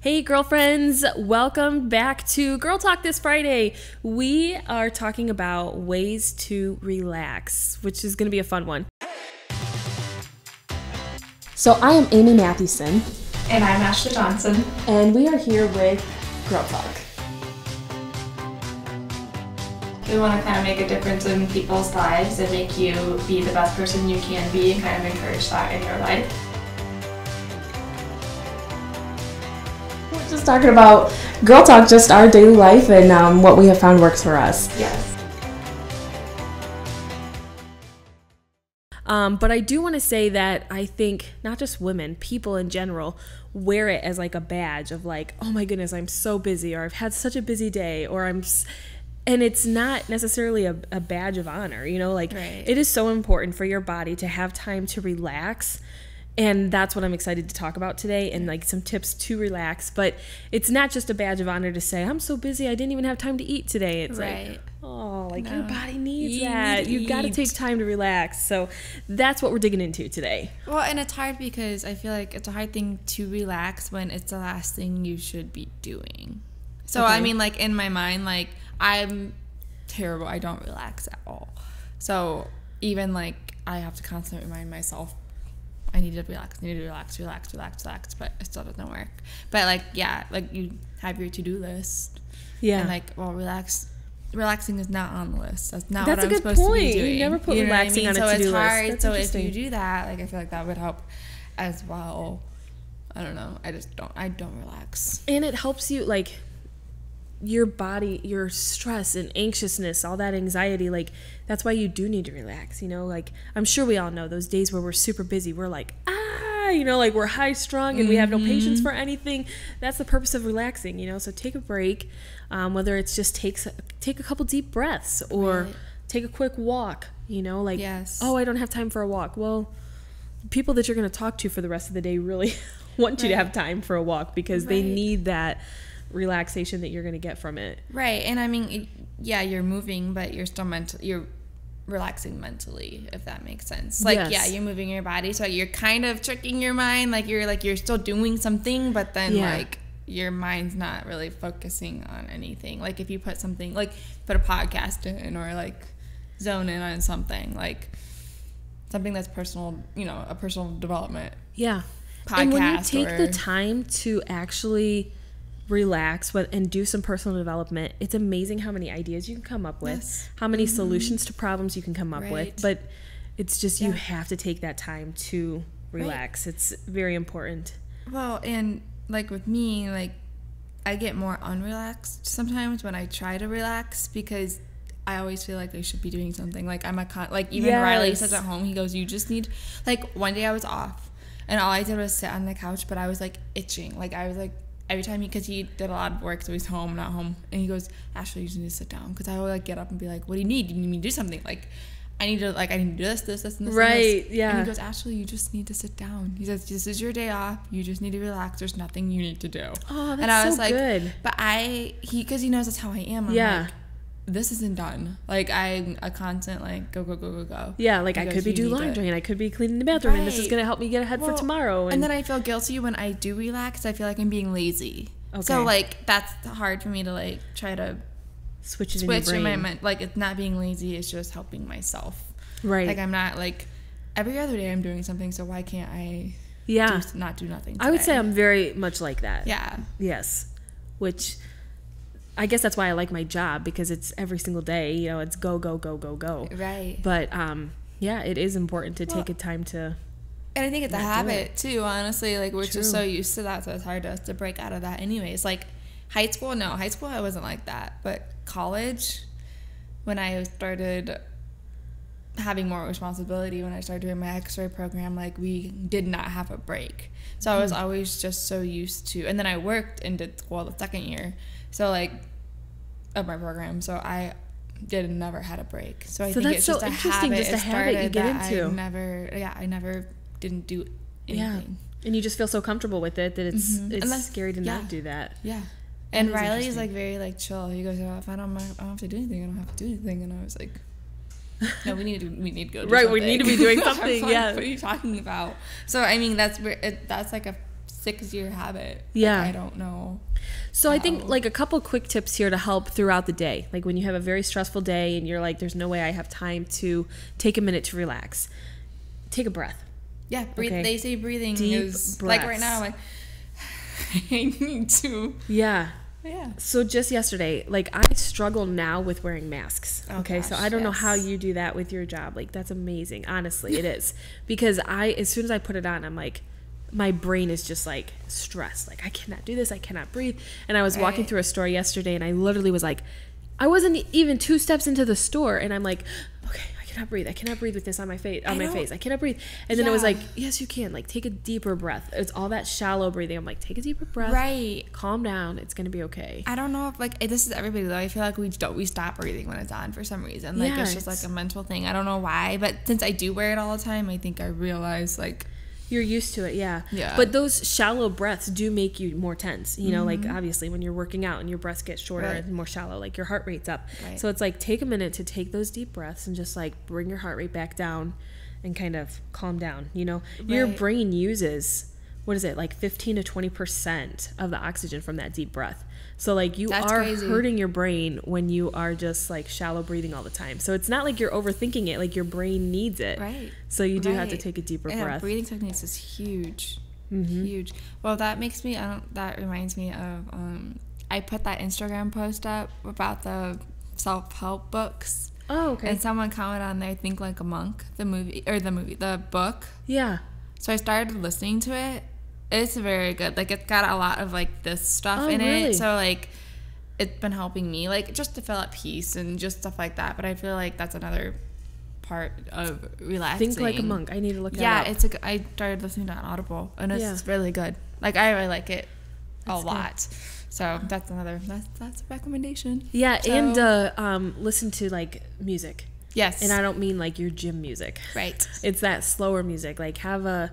Hey girlfriends, welcome back to Girl Talk this Friday. We are talking about ways to relax, which is going to be a fun one. So I am Amy Mathewson. And I'm Ashley Johnson. And we are here with Girl Talk. We want to kind of make a difference in people's lives and make you be the best person you can be and kind of encourage that in your life. We're just talking about Girl Talk, just our daily life and what we have found works for us. Yes. But I do want to say that I think not just women, people in general wear it as like a badge of like, oh my goodness, I'm so busy, or I've had such a busy day, or and it's not necessarily a badge of honor, you know, like Right. It is so important for your body to have time to relax. And that's what I'm excited to talk about today, and like some tips to relax. But it's not just a badge of honor to say, I'm so busy, I didn't even have time to eat today. It's Right. like, oh, like No. your body needs You that. need to You've got to eat. take time to relax. So that's what we're digging into today. Well, and it's hard because I feel like it's a hard thing to relax when it's the last thing you should be doing. So, Okay. I mean, like, in my mind, like, I'm terrible. I don't relax at all. So, even, like, I have to constantly remind myself, I need to relax, but it still doesn't work. But, like, yeah, like, you have your to-do list. Yeah. And, like, well, relaxing is not on the list. That's not That's what a I'm good supposed to point. be doing. You never put know what relaxing on a so to-do it's list. hard. That's So if interesting. you do that, like, I feel like that would help as well. I don't know. I don't relax. And it helps you, like, your body, your stress and anxiousness, all that anxiety, like, that's why you do need to relax, you know? Like, I'm sure we all know those days where we're super busy, we're like, you know, like we're high strung and we have no patience for anything. That's the purpose of relaxing, you know? So take a break, whether it's just take a couple deep breaths or Right. take a quick walk, you know? Like, Yes. oh, I don't have time for a walk. Well, people that you're going to talk to for the rest of the day really want you to Right. have time for a walk because they Right. need that relaxation that you're going to get from it. Right. And I mean, yeah, you're moving, but you're still you're relaxing mentally, if that makes sense. Like, Yes. yeah, you're moving your body, so you're kind of tricking your mind. Like you're still doing something, but then Yeah. like your mind's not really focusing on anything. Like if you put something, like put a podcast in or like zone in on something, like something that's personal, you know, a personal development Yeah. podcast. And when you take or, the time to actually relax and do some personal development, it's amazing how many ideas you can come up with, Yes. how many solutions to problems you can come up with. Right. But it's just you Yeah. have to take that time to relax. It's very important. Well, and like with me, like I get more unrelaxed sometimes when I try to relax because I always feel like I should be doing something. Like I'm like even Yes. Riley says at home, he goes, you just need, like one day I was off and all I did was sit on the couch, but I was like itching. Like I was like, every time because he did a lot of work, so he's home, not home, and he goes, Ashley, you just need to sit down, because I would like get up and be like, what do you need? You need me to do something? Like I need to do this, and this, Right, and this. yeah. And he goes, Ashley, you just need to sit down. He says, this is your day off. You just need to relax. There's nothing you need to do. Oh, that's and I was so like, good. but because he knows that's how I am. I'm Yeah. like, this isn't done. Like I'm a constant like go. Yeah, like I Because could be you doing need to- laundry and I could be cleaning the bathroom and this is Right. going to help me get ahead for Well, tomorrow. And then I feel guilty when I do relax. I feel like I'm being lazy. Okay. So like that's hard for me to like try to switch it switch in in your my brain. mind. Like it's not being lazy. It's just helping myself. Right. Like I'm not like every other day I'm doing something. So why can't I Yeah. not do nothing today? I would say I'm very much like that. Yeah. Yes. Which I guess that's why I like my job, because it's every single day, you know, it's go. Right. But yeah, it is important to take Well, a time to. And I think it's a not do habit too, honestly. Like we're just True. so used to that, so it's hard to break out of that anyways. Like high school I wasn't like that. But college, when I started having more responsibility, when I started doing my X-ray program, like we did not have a break. So I was always just so used to, and then I worked and did school the second year. So like of my program. So I never had a break. So I think that's it's so just a interesting, habit. just a It habit you started get that into. I never didn't do Yeah. anything. And you just feel so comfortable with it that it's Mhm. Unless- scary to yeah. not do that. Yeah. And is Riley's interesting. like very like chill. He goes, oh, if I don't have to do anything, I don't have to do anything. And I was like, no, we need to go do Right, something. we need to be doing I'm something, like, yeah. What are you talking about? So I mean, that's like a 6-year habit. Yeah. Like, I don't know. So I think like a couple quick tips here to help throughout the day. Like when you have a very stressful day and you're like, there's no way I have time to take a minute to relax. Take a breath. Yeah, breathe. Okay. They say breathing Deep is breaths. like right now. Like I need to. Yeah. Yeah. So just yesterday, like I struggle now with wearing masks. Oh, Okay. gosh, So I don't know yes. how you do that with your job. Like that's amazing. Honestly, it is. Because as soon as I put it on, I'm like, my brain is just like stressed. Like I cannot do this. I cannot breathe. And I was walking Right. through a store yesterday and I literally was like, I wasn't even 2 steps into the store and I'm like, okay, I cannot breathe. I cannot breathe with this on my face. I cannot breathe. And then it was Yeah. like, yes, you can. Like take a deeper breath. It's all that shallow breathing. I'm like, take a deeper breath. Right. Calm down. It's gonna be okay. I don't know if like this is everybody though. I feel like we stop breathing when it's on for some reason. Like Yeah, it's just it's- like a mental thing. I don't know why, but since I do wear it all the time, I think I realize like You're used to it, yeah. Yeah. But those shallow breaths do make you more tense. You know, like obviously when you're working out and your breaths get shorter Right. and more shallow, like your heart rate's up. Right. So it's like take a minute to take those deep breaths and just like bring your heart rate back down and kind of calm down. You know, your Right. brain uses, what is it, like 15 to 20% of the oxygen from that deep breath. So like you That's are crazy. hurting your brain when you are just like shallow breathing all the time. So it's not like you're overthinking it, like your brain needs it. Right. So you do have to Right. take a deeper And breath. breathing techniques is huge. Huge. Well, that makes me. That reminds me of. I put that Instagram post up about the self-help books, Oh, okay. and someone commented on there, "Think Like a Monk," the book. Yeah. So I started listening to it. It's very good. Like it's got a lot of like this stuff Oh, in really? it. So like it's been helping me like just to feel at peace and just stuff like that. But I feel like that's another part of relaxing. Think Like a Monk. I need to look that Yeah, up. I started listening to it on Audible and it's Yeah. really good. Like I really like it That's a good. lot. So that's a recommendation. Yeah, So- and listen to like music. Yes. And I don't mean like your gym music. Right. It's that slower music. Like have a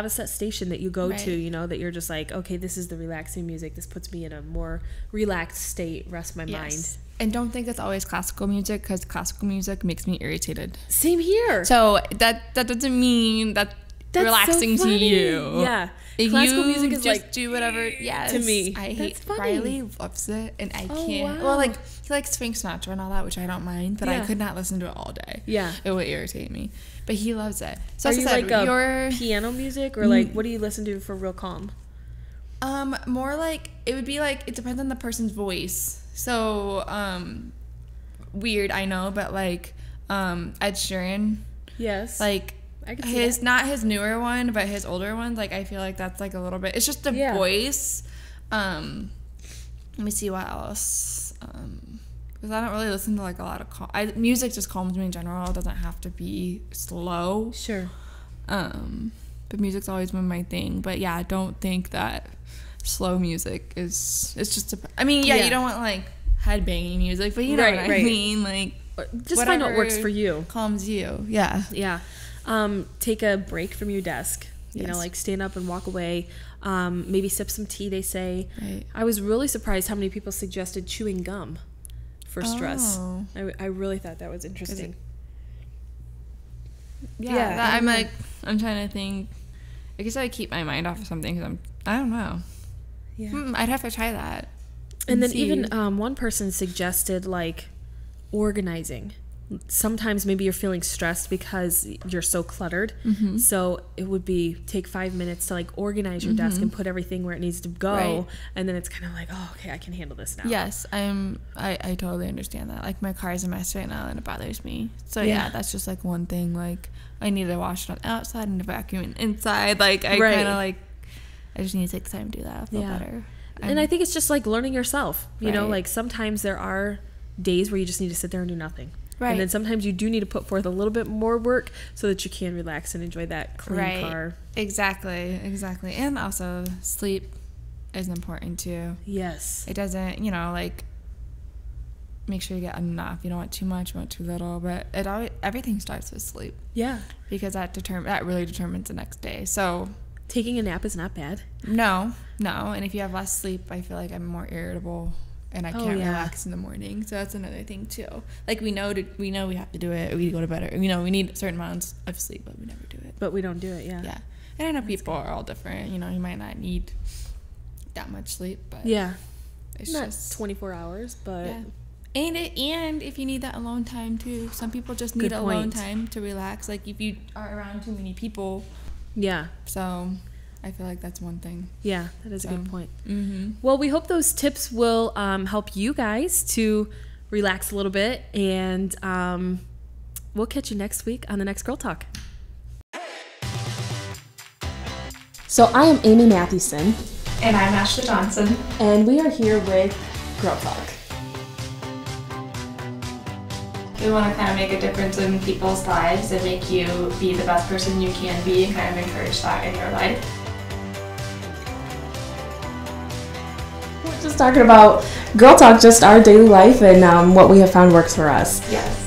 set station that you go Right. to, you know, that you're just like, okay, this is the relaxing music. This puts me in a more relaxed state, rest my mind. And don't think it's always classical music because classical music makes me irritated. Same here. So that doesn't mean that's so relaxing to funny. you. Yeah. If Classical you music is just like do whatever. Yes. to me. I hate. That's funny. Riley loves it, and I Oh, can't. wow. Well, like he likes Frank Sinatra and all that, which I don't mind, but I Yeah. could not listen to it all day. Yeah. It would irritate me. But he loves it. So Are as I you said, like a your piano music or like what do you listen to for real calm? more like it would be like it depends on the person's voice. So weird, I know, but like Ed Sheeran, Yes. like I can see his that. not his newer one, but his older ones. Like I feel like that's like a little bit. It's just the Yeah. voice. Let me see what else. Because I don't really listen to like a lot of music. Just calms me in general. It doesn't have to be slow. Sure. But music's always been my thing. But yeah, I don't think that slow music is. It's just. I mean, yeah, Yeah. you don't want like headbanging music, but you know Right, what I right. mean. Like Just find what works for you. calms you. Yeah. Yeah. Take a break from your desk. You know, Yes. like stand up and walk away. Maybe sip some tea, they say. Right. I was really surprised how many people suggested chewing gum for stress. Oh. I really thought that was interesting. Yeah, Yeah, that, I I'm don't like, I'm trying to think. I guess I keep my mind off of something because I don't know. Yeah. I'd have to try that. And then see. even one person suggested like organizing. Sometimes maybe you're feeling stressed because you're so cluttered. Mm-hmm. So it would be take 5 minutes to like organize your desk and put everything where it needs to go. Right. And then it's kind of like, oh, okay, I can handle this now. Yes, I totally understand that. Like my car's a mess right now and it bothers me. So Yeah. yeah, that's just like one thing. Like I need to wash it on the outside and to vacuum it inside. Like I Right. kind of like, I just need to take the time to do that. I'll feel Yeah. better. And I think it's just like learning yourself. You know, Right. like sometimes there are days where you just need to sit there and do nothing. Right. And then sometimes you do need to put forth a little bit more work so that you can relax and enjoy that clean Right. car. Exactly. And also sleep is important too. Yes. It doesn't, like make sure you get enough. You don't want too much, you want too little, but everything starts with sleep Yeah. because that really determines the next day. So Taking a nap is not bad. no, and if you have less sleep, I feel like I'm more irritable and I can't yeah. relax in the morning. So that's another thing too. Like we know we have to do it. We go to bed. We know we need certain amounts of sleep, but we never do it. But we don't do it, yeah. Yeah. And I know people are all different. You know, you might not need that much sleep, but Yeah. it's Not just 24 hours, but yeah. And if you need that alone time too, some people just need Good alone point. time to relax. Like if you are around too many people, yeah. so I feel like that's one thing. Yeah, that is a good point. Mm-hmm. Well, we hope those tips will help you guys to relax a little bit, and we'll catch you next week on the next Girl Talk. So I am Amy Mathewson, And I'm Ashley Johnson. and we are here with Girl Talk. We want to kind of make a difference in people's lives and make you be the best person you can be and kind of encourage that in your life. We're just talking about Girl Talk, just our daily life and what we have found works for us. Yes.